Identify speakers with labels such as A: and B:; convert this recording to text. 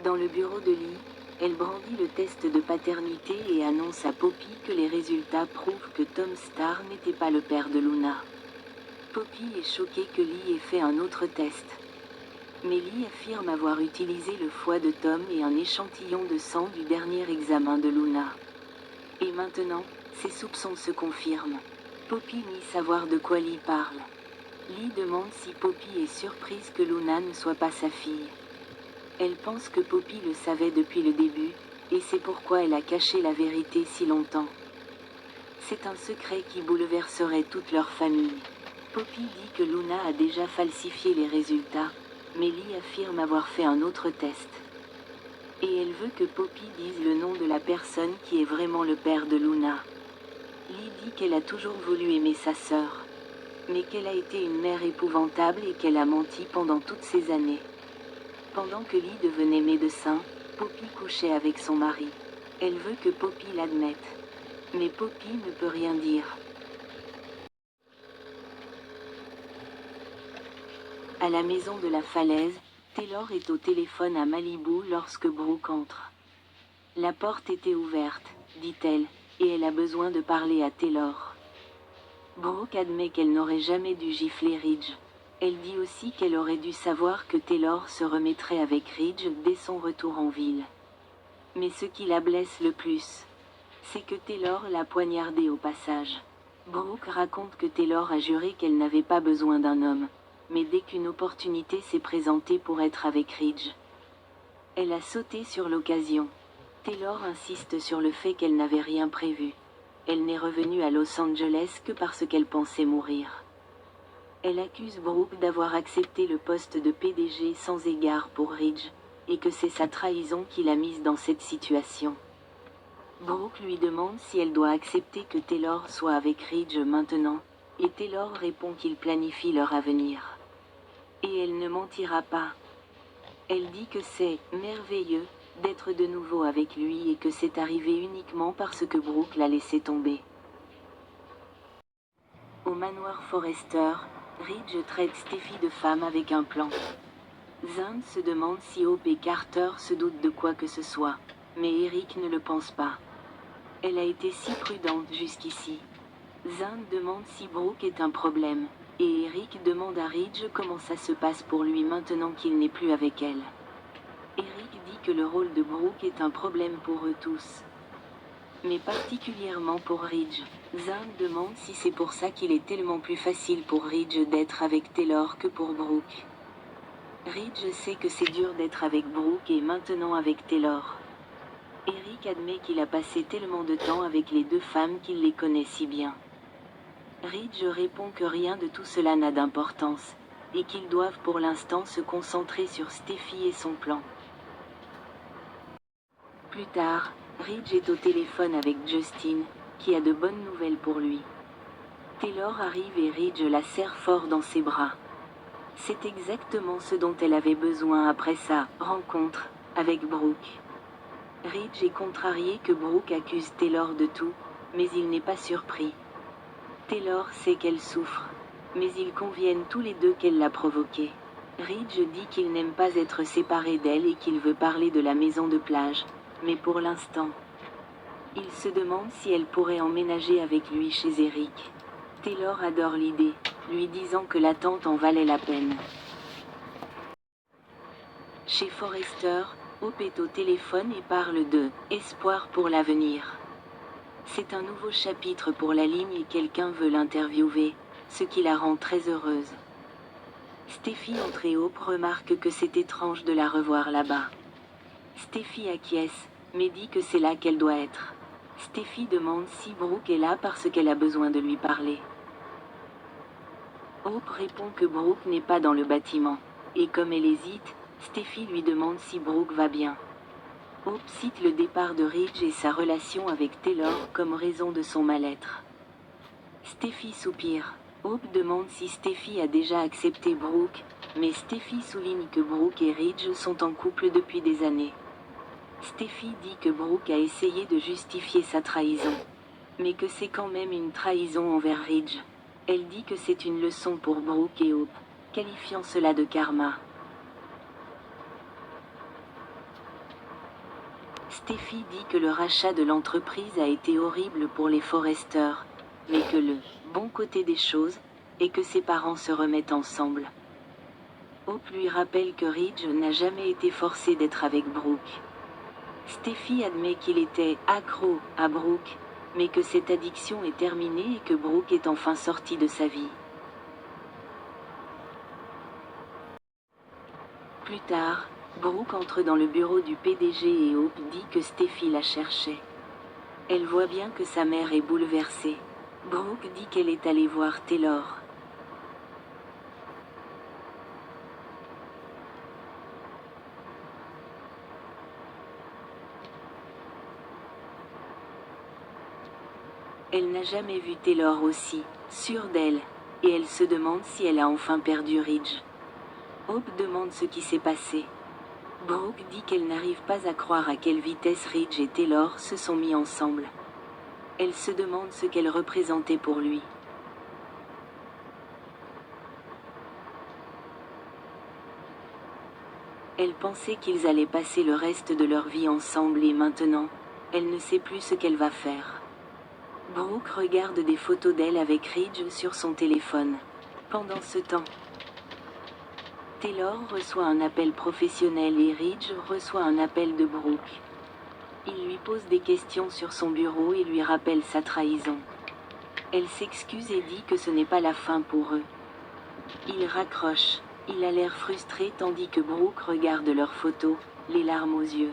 A: Dans le bureau de Lee, elle brandit le test de paternité et annonce à Poppy que les résultats prouvent que Tom Star n'était pas le père de Luna. Poppy est choquée que Lee ait fait un autre test. Mais Lee affirme avoir utilisé le foie de Tom et un échantillon de sang du dernier examen de Luna. Et maintenant, ses soupçons se confirment. Poppy nie savoir de quoi Lee parle. Lee demande si Poppy est surprise que Luna ne soit pas sa fille. Elle pense que Poppy le savait depuis le début, et c'est pourquoi elle a caché la vérité si longtemps. C'est un secret qui bouleverserait toute leur famille. Poppy dit que Luna a déjà falsifié les résultats, mais Lee affirme avoir fait un autre test. Et elle veut que Poppy dise le nom de la personne qui est vraiment le père de Luna. Lee dit qu'elle a toujours voulu aimer sa sœur, mais qu'elle a été une mère épouvantable et qu'elle a menti pendant toutes ces années. Pendant que Lee devenait médecin, Poppy couchait avec son mari. Elle veut que Poppy l'admette. Mais Poppy ne peut rien dire. À la maison de la falaise, Taylor est au téléphone à Malibu lorsque Brooke entre. La porte était ouverte, dit-elle, et elle a besoin de parler à Taylor. Brooke admet qu'elle n'aurait jamais dû gifler Ridge. Elle dit aussi qu'elle aurait dû savoir que Taylor se remettrait avec Ridge dès son retour en ville. Mais ce qui la blesse le plus, c'est que Taylor l'a poignardée au passage. Brooke raconte que Taylor a juré qu'elle n'avait pas besoin d'un homme, mais dès qu'une opportunité s'est présentée pour être avec Ridge, elle a sauté sur l'occasion. Taylor insiste sur le fait qu'elle n'avait rien prévu. Elle n'est revenue à Los Angeles que parce qu'elle pensait mourir. Elle accuse Brooke d'avoir accepté le poste de PDG sans égard pour Ridge, et que c'est sa trahison qui l'a mise dans cette situation. Brooke lui demande si elle doit accepter que Taylor soit avec Ridge maintenant, et Taylor répond qu'il planifie leur avenir. Et elle ne mentira pas. Elle dit que c'est « merveilleux » d'être de nouveau avec lui et que c'est arrivé uniquement parce que Brooke l'a laissé tomber. Au manoir Forrester, Ridge traite Steffi de femme avec un plan. Zane se demande si Hope et Carter se doutent de quoi que ce soit, mais Eric ne le pense pas. Elle a été si prudente jusqu'ici. Zane demande si Brooke est un problème, et Eric demande à Ridge comment ça se passe pour lui maintenant qu'il n'est plus avec elle. Eric dit que le rôle de Brooke est un problème pour eux tous, mais particulièrement pour Ridge. Zane demande si c'est pour ça qu'il est tellement plus facile pour Ridge d'être avec Taylor que pour Brooke. Ridge sait que c'est dur d'être avec Brooke et maintenant avec Taylor. Eric admet qu'il a passé tellement de temps avec les deux femmes qu'il les connaît si bien. Ridge répond que rien de tout cela n'a d'importance, et qu'ils doivent pour l'instant se concentrer sur Steffi et son plan. Plus tard, Ridge est au téléphone avec Justin, qui a de bonnes nouvelles pour lui. Taylor arrive et Ridge la serre fort dans ses bras. C'est exactement ce dont elle avait besoin après sa rencontre avec Brooke. Ridge est contrarié que Brooke accuse Taylor de tout, mais il n'est pas surpris. Taylor sait qu'elle souffre, mais ils conviennent tous les deux qu'elle l'a provoqué. Ridge dit qu'il n'aime pas être séparé d'elle et qu'il veut parler de la maison de plage, mais pour l'instant, il se demande si elle pourrait emménager avec lui chez Eric. Taylor adore l'idée, lui disant que l'attente en valait la peine. Chez Forrester, Hope est au téléphone et parle de « espoir pour l'avenir ». C'est un nouveau chapitre pour la ligne et quelqu'un veut l'interviewer, ce qui la rend très heureuse. Steffi entre et Hope remarque que c'est étrange de la revoir là-bas. Steffi acquiesce, mais dit que c'est là qu'elle doit être. Steffi demande si Brooke est là parce qu'elle a besoin de lui parler. Hope répond que Brooke n'est pas dans le bâtiment, et comme elle hésite, Steffi lui demande si Brooke va bien. Hope cite le départ de Ridge et sa relation avec Taylor comme raison de son mal-être. Steffi soupire. Hope demande si Steffi a déjà accepté Brooke, mais Steffi souligne que Brooke et Ridge sont en couple depuis des années. Steffi dit que Brooke a essayé de justifier sa trahison, mais que c'est quand même une trahison envers Ridge. Elle dit que c'est une leçon pour Brooke et Hope, qualifiant cela de karma. Steffi dit que le rachat de l'entreprise a été horrible pour les Forrester, mais que le bon côté des choses est que ses parents se remettent ensemble. Hope lui rappelle que Ridge n'a jamais été forcé d'être avec Brooke. Steffi admet qu'il était accro à Brooke, mais que cette addiction est terminée et que Brooke est enfin sorti de sa vie. Plus tard, Brooke entre dans le bureau du PDG et Hope dit que Steffi la cherchait. Elle voit bien que sa mère est bouleversée. Brooke dit qu'elle est allée voir Taylor. Elle n'a jamais vu Taylor aussi sûre d'elle, et elle se demande si elle a enfin perdu Ridge. Hope demande ce qui s'est passé. Brooke dit qu'elle n'arrive pas à croire à quelle vitesse Ridge et Taylor se sont mis ensemble. Elle se demande ce qu'elle représentait pour lui. Elle pensait qu'ils allaient passer le reste de leur vie ensemble et maintenant, elle ne sait plus ce qu'elle va faire. Brooke regarde des photos d'elle avec Ridge sur son téléphone. Pendant ce temps, Taylor reçoit un appel professionnel et Ridge reçoit un appel de Brooke. Il lui pose des questions sur son bureau et lui rappelle sa trahison. Elle s'excuse et dit que ce n'est pas la fin pour eux. Il raccroche. Il a l'air frustré tandis que Brooke regarde leurs photos, les larmes aux yeux.